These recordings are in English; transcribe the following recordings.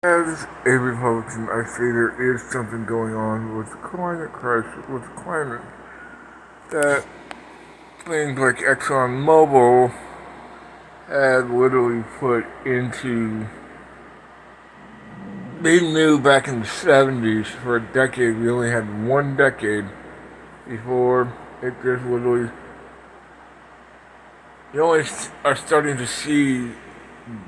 As a Republican, I say there is something going on with the climate crisis, with the climate, that things like ExxonMobil had literally put into. They knew back in the 70s, for a decade, we only had 1 decade before it just literally. You only are starting to see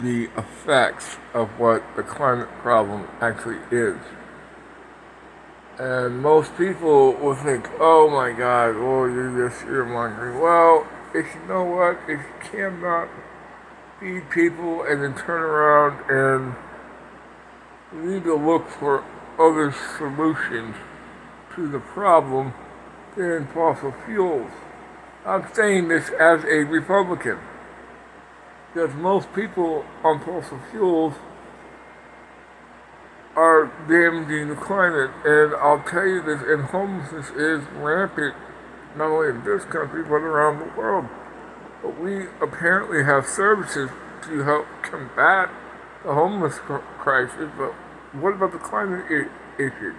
the effects of what the climate problem actually is. And most people will think, oh my God, well, you're just fear-mongering. Well, if you know what, if you cannot feed people and then turn around and you need to look for other solutions to the problem than fossil fuels. I'm saying this as a Republican, because most people on fossil fuels are damaging the climate, and I'll tell you this, and homelessness is rampant, not only in this country, but around the world. But we apparently have services to help combat the homeless crisis, but what about the climate issue?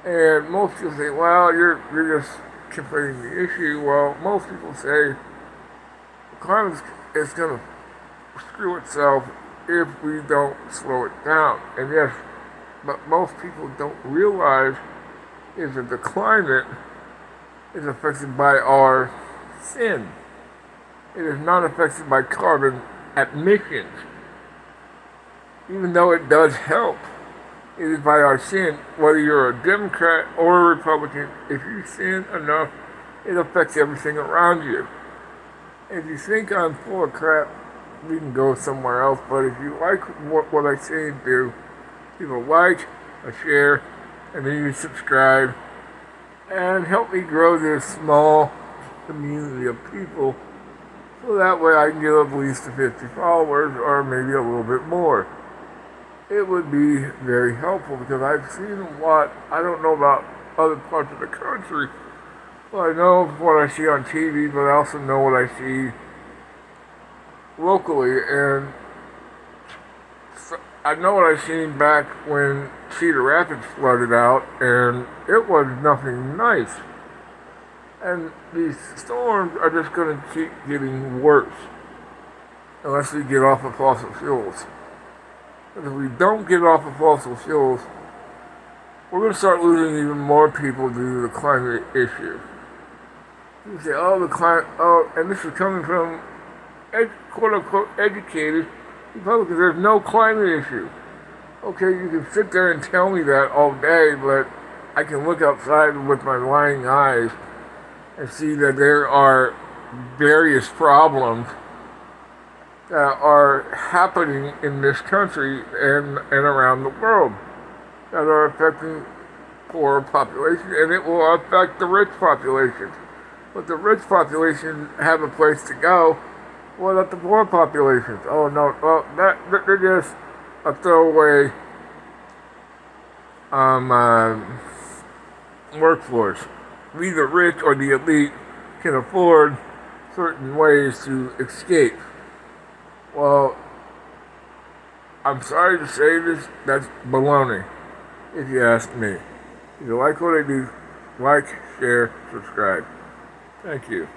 And most people say, well, you're just conflating the issue. Well, most people say the climate is going to screw itself if we don't slow it down. And yes, but most people don't realize is that the climate is affected by our sin. It is not affected by carbon emissions. Even though it does help, it is by our sin. Whether you're a Democrat or a Republican, if you sin enough, it affects everything around you. If you think I'm full of crap, we can go somewhere else. But if you like what I say and do, leave a like, a share, and then you subscribe, and help me grow this small community of people, so that way I can get at least 50 followers, or maybe a little bit more. It would be very helpful, because I've seen a lot. I don't know about other parts of the country, but I know what I see on TV, but I also know what I see locally, and I know what I seen back when Cedar Rapids flooded out, and it was nothing nice. And these storms are just going to keep getting worse unless we get off of fossil fuels. Because if we don't get off of fossil fuels, we're going to start losing even more people due to the climate issue. You say, oh, the climate, oh, and this is coming from quote-unquote educated Republicans. There's no climate issue. Okay, you can sit there and tell me that all day, but I can look outside with my lying eyes and see that there are various problems that are happening in this country and around the world that are affecting poor population, and it will affect the rich population. But the rich population have a place to go. What about the poor populations? Oh no, well they're just a throwaway workforce. We, the rich or the elite, can afford certain ways to escape. Well, I'm sorry to say this, that's baloney, if you ask me. If you like what I do, like, share, subscribe. Thank you.